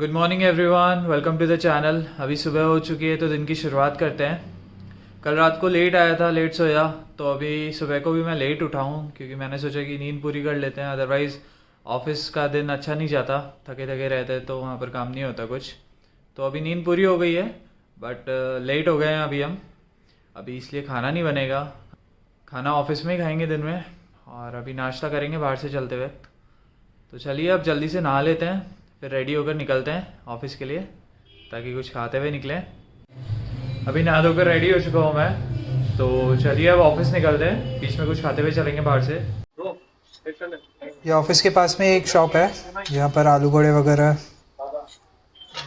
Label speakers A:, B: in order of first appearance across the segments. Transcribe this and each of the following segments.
A: Good morning everyone, welcome to the channel. अभी सुबह हो चुकी है तो दिन की शुरुआत करते हैं। कल रात को लेट आया था, लेट सोया, तो अभी सुबह को भी मैं लेट उठा हूँ क्योंकि मैंने सोचा कि नींद पूरी कर लेते हैं। अदरवाइज़ ऑफिस का दिन अच्छा नहीं जाता, थके थके रहते तो वहाँ पर काम नहीं होता कुछ। तो अभी नींद पूरी हो गई है, बट लेट हो गए हैं अभी हम। अभी इसलिए खाना नहीं बनेगा, खाना ऑफिस में ही खाएंगे दिन में। और अभी नाश्ता करेंगे बाहर से चलते हुए। तो चलिए अब जल्दी से नहा लेते हैं, फिर रेडी होकर निकलते हैं ऑफिस के लिए, ताकि कुछ खाते हुए निकलें। अभी नहा धोकर रेडी हो चुका हूँ मैं, तो चलिए अब ऑफिस निकलते हैं। बीच में कुछ खाते हुए चलेंगे बाहर से।
B: ये ऑफिस के पास में एक शॉप है जहाँ पर आलू बड़े वगैरह,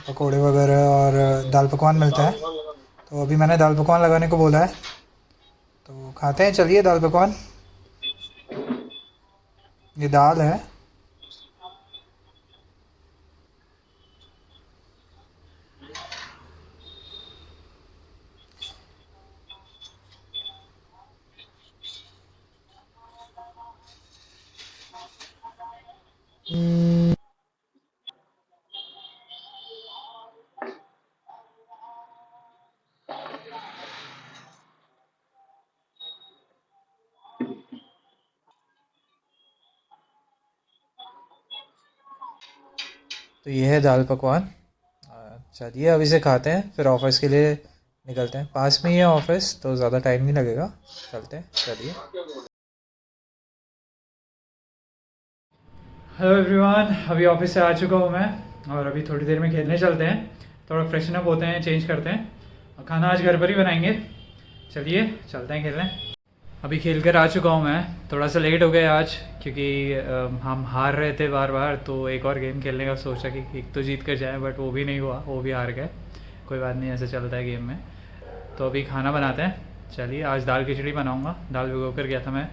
B: पकोड़े वगैरह और दाल पकवान मिलता है। तो अभी मैंने दाल पकवान लगाने को बोला है, तो खाते हैं। चलिए दाल पकवान। ये दाल है। तो ये है दाल पकवान। चलिए अभी से खाते हैं, फिर ऑफिस के लिए निकलते हैं। पास में ही है ऑफिस, तो ज़्यादा टाइम नहीं लगेगा। चलते हैं, चलिए।
A: हेलो एवरीवन, अभी ऑफिस से आ चुका हूँ मैं, और अभी थोड़ी देर में खेलने चलते हैं। थोड़ा फ्रेशन अप होते हैं, चेंज करते हैं, और खाना आज घर पर ही बनाएंगे। चलिए चलते हैं खेलने। अभी खेल कर आ चुका हूँ मैं। थोड़ा सा लेट हो गया आज क्योंकि हम हार रहे थे बार बार, तो एक और गेम खेलने का सोचा कि एक तो जीत कर जाए, बट वो भी नहीं हुआ, वो भी हार गए। कोई बात नहीं, ऐसा चलता है गेम में। तो अभी खाना बनाते हैं। चलिए, आज दाल खिचड़ी बनाऊँगा। दाल भिगो कर गया था मैं।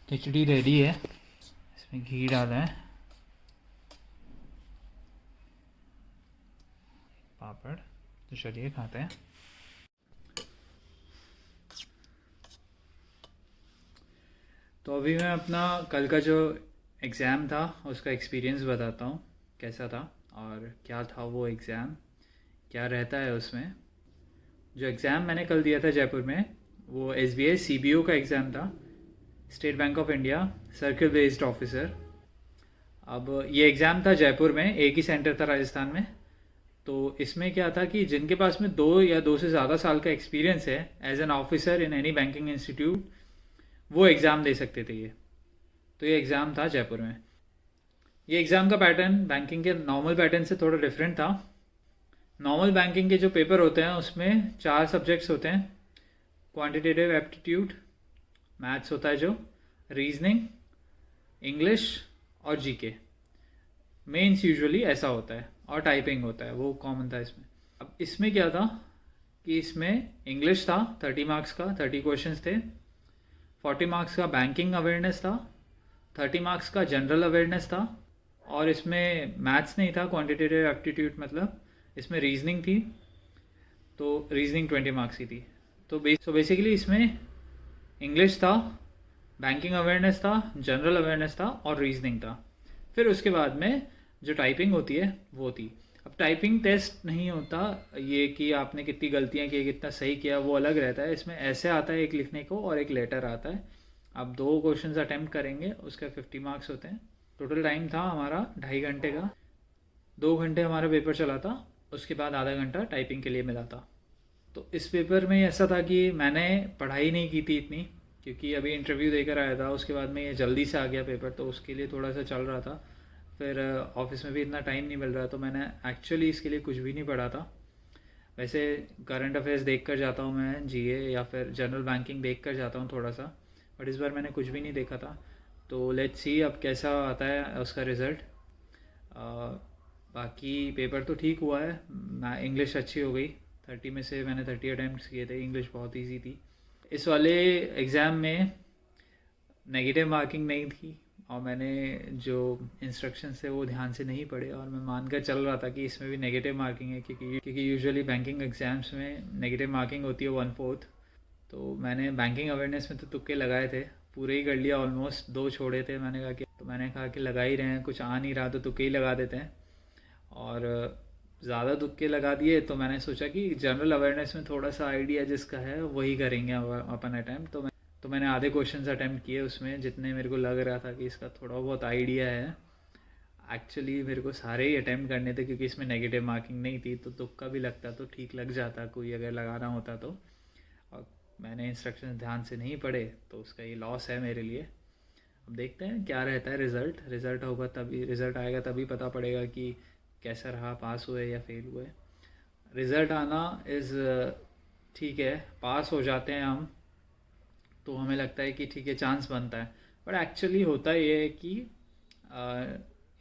A: खिचड़ी रेडी है, इसमें घी डाला है, पापड़। तो चलिए खाते हैं। तो अभी मैं अपना कल का जो एग्ज़ाम था उसका एक्सपीरियंस बताता हूँ, कैसा था और क्या था वो एग्ज़ाम, क्या रहता है उसमें। जो एग्ज़ाम मैंने कल दिया था जयपुर में, वो SBI CBO का एग्ज़ाम था, state bank of India circle based officer. अब ये एग्ज़ाम था जयपुर में, एक ही सेंटर था राजस्थान में। तो इसमें क्या था कि जिनके पास में 2 से ज़्यादा साल का एक्सपीरियंस है as an officer in any banking institute, वो एग्ज़ाम दे सकते थे ये। तो ये एग्ज़ाम था जयपुर में। ये एग्ज़ाम का पैटर्न बैंकिंग के नॉर्मल पैटर्न से थोड़ा डिफरेंट था। नॉर्मल बैंकिंग के जो पेपर होते हैं उसमें 4 सब्जेक्ट्स होते हैं। क्वांटिटेटिव एप्टीट्यूड, मैथ्स होता है जो, रीजनिंग, इंग्लिश और जीके। मेंस यूजुअली ऐसा होता है, और टाइपिंग होता है, वो कॉमन था इसमें। अब इसमें क्या था कि इसमें इंग्लिश था 30 मार्क्स का, 30 क्वेश्चंस थे। 40 मार्क्स का बैंकिंग अवेयरनेस था, 30 मार्क्स का जनरल अवेयरनेस था, और इसमें मैथ्स नहीं था, क्वांटिटेटिव एप्टीट्यूड मतलब। इसमें रीजनिंग थी, तो रीजनिंग 20 मार्क्स की थी। तो बेसिकली इसमें इंग्लिश था, बैंकिंग अवेयरनेस था, जनरल अवेयरनेस था और रीजनिंग था। फिर उसके बाद में जो टाइपिंग होती है वो थी। अब टाइपिंग टेस्ट नहीं होता ये कि आपने कितनी गलतियां की, कितना सही किया, वो अलग रहता है। इसमें ऐसे आता है एक लिखने को और एक लेटर आता है। आप 2 क्वेश्चंस अटेम्प्ट करेंगे, उसके 50 मार्क्स होते हैं। टोटल टाइम था हमारा 2.5 घंटे का। 2 घंटे हमारा पेपर चला था, उसके बाद आधा घंटा टाइपिंग के लिए मिला था। तो इस पेपर में ऐसा था कि मैंने पढ़ाई नहीं की थी इतनी, क्योंकि अभी इंटरव्यू देकर आया था, उसके बाद में ये जल्दी से आ गया पेपर, तो उसके लिए थोड़ा सा चल रहा था। फिर ऑफिस में भी इतना टाइम नहीं मिल रहा, तो मैंने एक्चुअली इसके लिए कुछ भी नहीं पढ़ा था। वैसे करंट अफेयर्स देख कर जाता हूँ मैं, जीए या फिर जनरल बैंकिंग देख कर जाता हूँ थोड़ा सा, बट इस बार मैंने कुछ भी नहीं देखा था। तो लेट्स सी अब कैसा आता है उसका रिज़ल्ट। बाकी पेपर तो ठीक हुआ है, इंग्लिश अच्छी हो गई। 30 में से मैंने 30 अटैम्प्ट्स किए थे, इंग्लिश बहुत ईजी थी। इस वाले एग्ज़ाम में नेगेटिव मार्किंग नहीं थी, और मैंने जो इंस्ट्रक्शंस थे वो ध्यान से नहीं पढ़े, और मैं मानकर चल रहा था कि इसमें भी नेगेटिव मार्किंग है, क्योंकि यूजुअली बैंकिंग एग्ज़ाम्स में नेगेटिव मार्किंग होती है 1/4। तो मैंने बैंकिंग अवेयरनेस में तो तुक्के लगाए थे, पूरे ही कर लिया ऑलमोस्ट, 2 छोड़े थे। मैंने कहा कि लगा ही रहे हैं, कुछ आ नहीं रहा तो तुक्के ही लगा देते हैं। और ज़्यादा तुक्के लगा दिए, तो मैंने सोचा कि जनरल अवेयरनेस में थोड़ा सा आइडिया जिसका है वही करेंगे अपन अटैम्प्ट। तो मैंने आधे क्वेश्चंस अटैम्प्ट किए उसमें, जितने मेरे को लग रहा था कि इसका थोड़ा बहुत आइडिया है। एक्चुअली मेरे को सारे ही अटैम्प्ट करने थे, क्योंकि इसमें नेगेटिव मार्किंग नहीं थी, तो तुक्का भी लगता तो ठीक लग जाता, कोई अगर लगाना होता तो। और मैंने इंस्ट्रक्शन ध्यान से नहीं पढ़े, तो उसका ये लॉस है मेरे लिए। अब देखते हैं क्या रहता है रिज़ल्ट होगा तभी, रिज़ल्ट आएगा तभी पता पड़ेगा कि कैसा रहा, पास हुए या फेल हुए। रिज़ल्ट आना इज़ ठीक है, पास हो जाते हैं हम तो हमें लगता है कि ठीक है, चांस बनता है। बट एक्चुअली होता ये है कि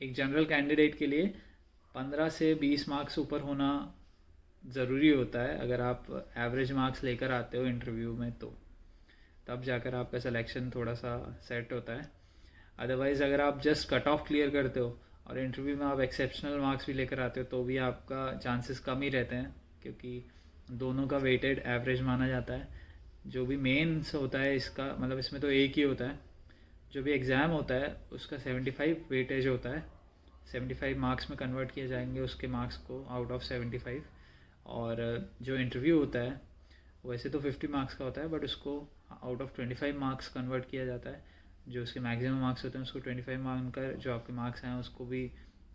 A: एक जनरल कैंडिडेट के लिए 15 से 20 मार्क्स ऊपर होना ज़रूरी होता है। अगर आप एवरेज मार्क्स लेकर आते हो इंटरव्यू में, तो तब जाकर आपका सिलेक्शन थोड़ा सा सेट होता है। अदरवाइज़ अगर आप जस्ट कट ऑफ क्लियर करते हो और इंटरव्यू में आप एक्सेप्शनल मार्क्स भी लेकर आते हो, तो भी आपका चांसेस कम ही रहते हैं, क्योंकि दोनों का वेटेड एवरेज माना जाता है। जो भी मेंस होता है इसका, मतलब इसमें तो एक ही होता है, जो भी एग्ज़ाम होता है उसका 75 वेटेज होता है। 75 मार्क्स में कन्वर्ट किए जाएंगे उसके मार्क्स को आउट ऑफ 75। और जो इंटरव्यू होता है वैसे तो 50 मार्क्स का होता है, बट उसको आउट ऑफ 25 मार्क्स कन्वर्ट किया जाता है। जो उसके मैक्सिमम मार्क्स होते हैं उसको 25 मानकर जो आपके मार्क्स हैं उसको भी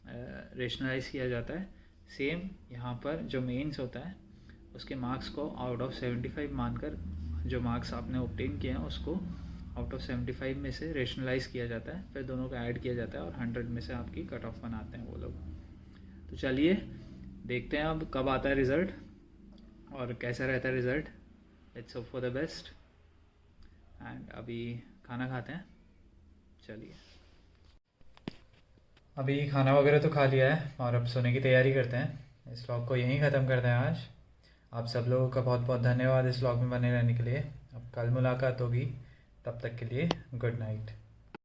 A: रेशनलाइज किया जाता है। सेम यहाँ पर जो मेंस होता है उसके मार्क्स को आउट ऑफ 75 मानकर जो मार्क्स आपने ऑब्टेन किए हैं उसको आउट ऑफ 75 में से रेशनलाइज किया जाता है, फिर दोनों का ऐड किया जाता है और 100 में से आपकी कट ऑफ बनाते हैं वो लोग। तो चलिए देखते हैं अब कब आता है रिज़ल्ट और कैसा रहता है result. Let's hope for the best. And अभी खाना खाते हैं, चलिए। अभी खाना वगैरह तो खा लिया है और अब सोने की तैयारी करते हैं। इस व्लॉग को यहीं ख़त्म करते हैं आज। आप सब लोगों का बहुत बहुत धन्यवाद इस व्लॉग में बने रहने के लिए। अब कल मुलाकात होगी, तब तक के लिए गुड नाइट।